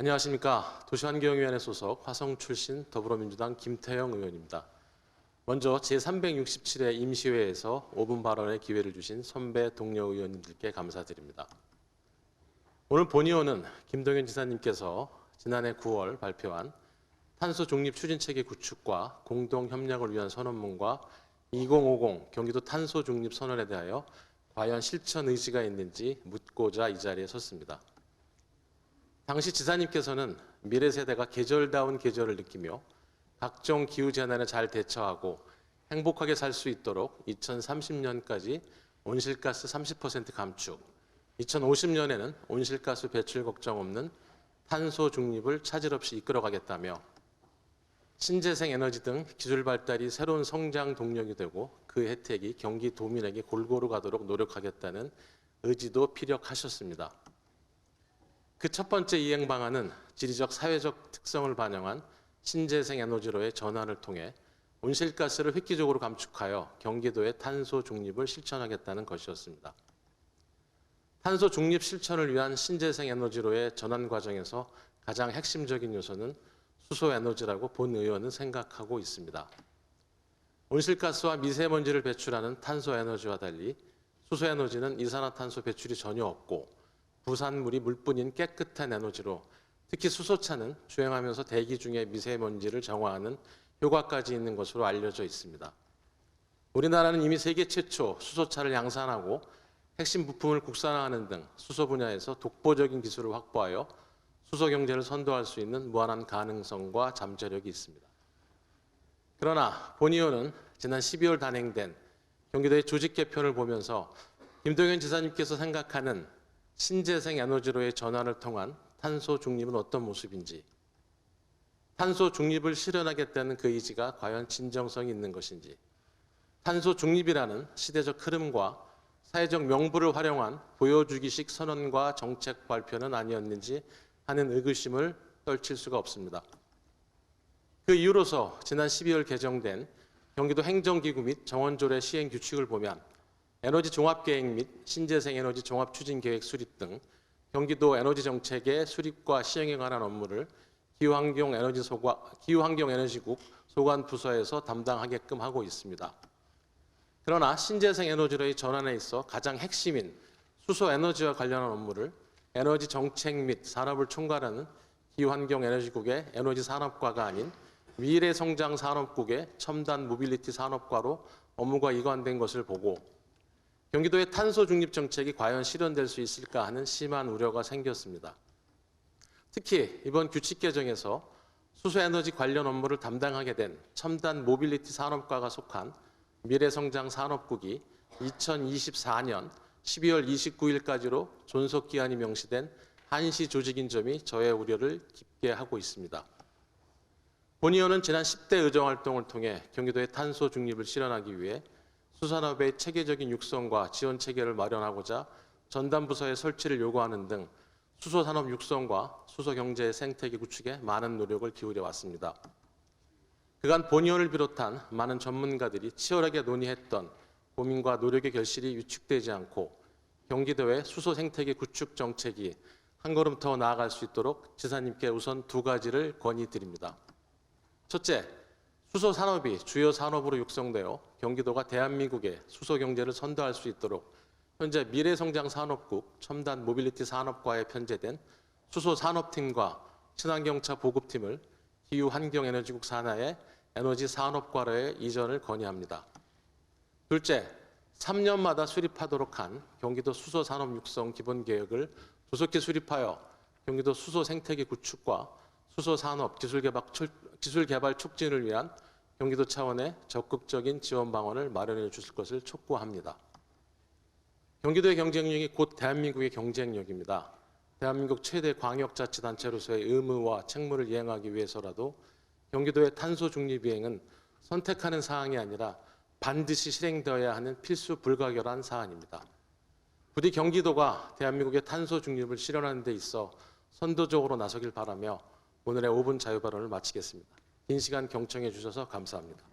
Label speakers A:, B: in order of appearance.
A: 안녕하십니까. 도시환경위원회 소속 화성 출신 더불어민주당 김태형 의원입니다. 먼저 제367회 임시회에서 5분 발언의 기회를 주신 선배 동료 의원님들께 감사드립니다. 오늘 본의원은 김동연 지사님께서 지난해 9월 발표한 탄소 중립 추진체계 구축과 공동 협력을 위한 선언문과 2050 경기도 탄소 중립 선언에 대하여 과연 실천 의지가 있는지 묻고자 이 자리에 섰습니다. 당시 지사님께서는 미래 세대가 계절다운 계절을 느끼며 각종 기후 재난에 잘 대처하고 행복하게 살 수 있도록 2030년까지 온실가스 30% 감축, 2050년에는 온실가스 배출 걱정 없는 탄소 중립을 차질 없이 이끌어가겠다며 신재생 에너지 등 기술 발달이 새로운 성장 동력이 되고 그 혜택이 경기도민에게 골고루 가도록 노력하겠다는 의지도 피력하셨습니다. 그 첫 번째 이행 방안은 지리적 사회적 특성을 반영한 신재생 에너지로의 전환을 통해 온실가스를 획기적으로 감축하여 경기도의 탄소 중립을 실천하겠다는 것이었습니다. 탄소 중립 실천을 위한 신재생 에너지로의 전환 과정에서 가장 핵심적인 요소는 수소 에너지라고 본 의원은 생각하고 있습니다. 온실가스와 미세먼지를 배출하는 탄소 에너지와 달리 수소 에너지는 이산화탄소 배출이 전혀 없고 부산물이 물뿐인 깨끗한 에너지로 특히 수소차는 주행하면서 대기 중의 미세먼지를 정화하는 효과까지 있는 것으로 알려져 있습니다. 우리나라는 이미 세계 최초 수소차를 양산하고 핵심 부품을 국산화하는 등 수소 분야에서 독보적인 기술을 확보하여 수소 경제를 선도할 수 있는 무한한 가능성과 잠재력이 있습니다. 그러나 본 의원은 지난 12월 단행된 경기도의 조직 개편을 보면서 김동연 지사님께서 생각하는 신재생 에너지로의 전환을 통한 탄소 중립은 어떤 모습인지, 탄소 중립을 실현하겠다는 그 의지가 과연 진정성이 있는 것인지, 탄소 중립이라는 시대적 흐름과 사회적 명분을 활용한 보여주기식 선언과 정책 발표는 아니었는지 하는 의구심을 떨칠 수가 없습니다. 그 이유로서 지난 12월 개정된 경기도 행정기구 및 정원조례 시행 규칙을 보면 에너지 종합계획 및 신재생 에너지 종합추진계획 수립 등 경기도 에너지 정책의 수립과 시행에 관한 업무를 기후환경 에너지국 소관 부서에서 담당하게끔 하고 있습니다. 그러나 신재생 에너지로의 전환에 있어 가장 핵심인 수소 에너지와 관련한 업무를 에너지 정책 및 산업을 총괄하는 기후환경 에너지국의 에너지 산업과가 아닌 미래성장산업국의 첨단 모빌리티 산업과로 업무가 이관된 것을 보고 경기도의 탄소 중립 정책이 과연 실현될 수 있을까 하는 심한 우려가 생겼습니다. 특히 이번 규칙 개정에서 수소에너지 관련 업무를 담당하게 된 첨단 모빌리티 산업과가 속한 미래성장산업국이 2024년 12월 29일까지로 존속기한이 명시된 한시 조직인 점이 저의 우려를 깊게 하고 있습니다. 본 의원은 지난 10대 의정활동을 통해 경기도의 탄소 중립을 실현하기 위해 수산업의 체계적인 육성과 지원 체계를 마련하고자 전담부서의 설치를 요구하는 등 수소산업 육성과 수소경제 생태계 구축에 많은 노력을 기울여 왔습니다. 그간 본 의원을 비롯한 많은 전문가들이 치열하게 논의했던 고민과 노력의 결실이 위축되지 않고 경기도의 수소 생태계 구축 정책이 한 걸음 더 나아갈 수 있도록 지사님께 우선 두 가지를 건의드립니다. 첫째, 수소 산업이 주요 산업으로 육성되어 경기도가 대한민국의 수소 경제를 선도할 수 있도록 현재 미래성장산업국 첨단 모빌리티 산업과에 편제된 수소 산업팀과 친환경차 보급팀을 기후환경에너지국 산하의 에너지 산업과로의 이전을 건의합니다. 둘째, 3년마다 수립하도록 한 경기도 수소 산업 육성 기본계획을 조속히 수립하여 경기도 수소 생태계 구축과 수소 산업 기술 개발 촉진을 위한 경기도 차원의 적극적인 지원 방안을 마련해 주실 것을 촉구합니다. 경기도의 경쟁력이 곧 대한민국의 경쟁력입니다. 대한민국 최대 광역자치단체로서의 의무와 책무를 이행하기 위해서라도 경기도의 탄소 중립 이행은 선택하는 사항이 아니라 반드시 실행되어야 하는 필수 불가결한 사안입니다. 부디 경기도가 대한민국의 탄소 중립을 실현하는 데 있어 선도적으로 나서길 바라며 오늘의 5분 자유발언을 마치겠습니다. 긴 시간 경청해 주셔서 감사합니다.